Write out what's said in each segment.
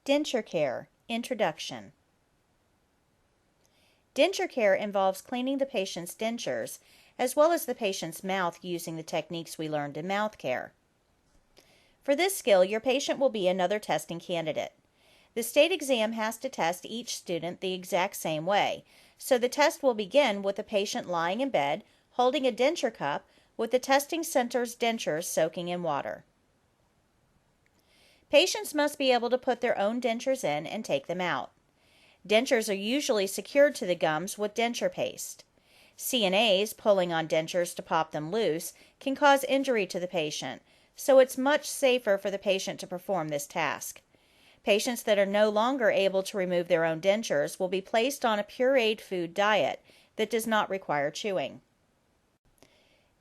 Denture care, introduction. Denture care involves cleaning the patient's dentures as well as the patient's mouth using the techniques we learned in mouth care. For this skill, your patient will be another testing candidate. The state exam has to test each student the exact same way, so the test will begin with the patient lying in bed, holding a denture cup with the testing center's dentures soaking in water. Patients must be able to put their own dentures in and take them out. Dentures are usually secured to the gums with denture paste. CNAs pulling on dentures to pop them loose can cause injury to the patient, so it's much safer for the patient to perform this task. Patients that are no longer able to remove their own dentures will be placed on a pureed food diet that does not require chewing.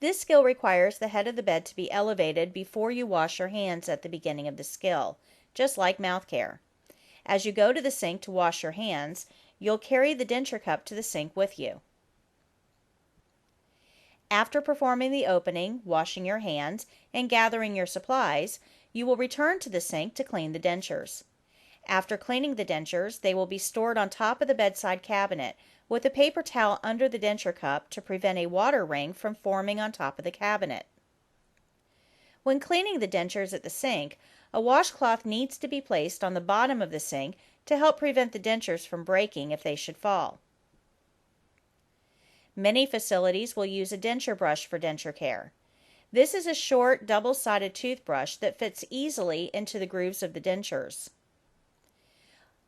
This skill requires the head of the bed to be elevated before you wash your hands at the beginning of the skill, just like mouth care. As you go to the sink to wash your hands, you'll carry the denture cup to the sink with you. After performing the opening, washing your hands, and gathering your supplies, you will return to the sink to clean the dentures. After cleaning the dentures, they will be stored on top of the bedside cabinet with a paper towel under the denture cup to prevent a water ring from forming on top of the cabinet. When cleaning the dentures at the sink, a washcloth needs to be placed on the bottom of the sink to help prevent the dentures from breaking if they should fall. Many facilities will use a denture brush for denture care. This is a short, double-sided toothbrush that fits easily into the grooves of the dentures.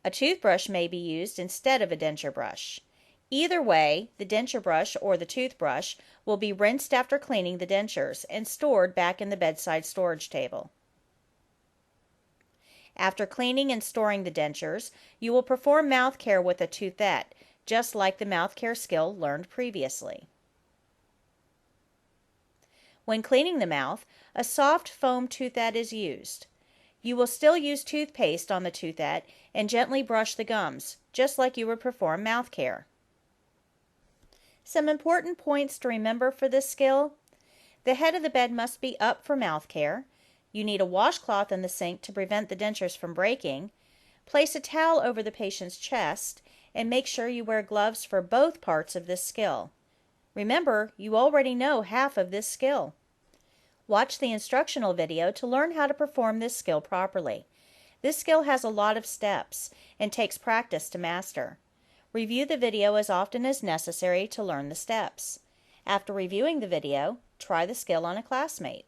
A toothbrush may be used instead of a denture brush. Either way, the denture brush or the toothbrush will be rinsed after cleaning the dentures and stored back in the bedside storage table. After cleaning and storing the dentures, you will perform mouth care with a toothette, just like the mouth care skill learned previously. When cleaning the mouth, a soft foam toothette is used. You will still use toothpaste on the toothette and gently brush the gums, just like you would perform mouth care. Some important points to remember for this skill: the head of the bed must be up for mouth care. You need a washcloth in the sink to prevent the dentures from breaking. Place a towel over the patient's chest and make sure you wear gloves for both parts of this skill. Remember, you already know half of this skill. Watch the instructional video to learn how to perform this skill properly. This skill has a lot of steps and takes practice to master. Review the video as often as necessary to learn the steps. After reviewing the video, try the skill on a classmate.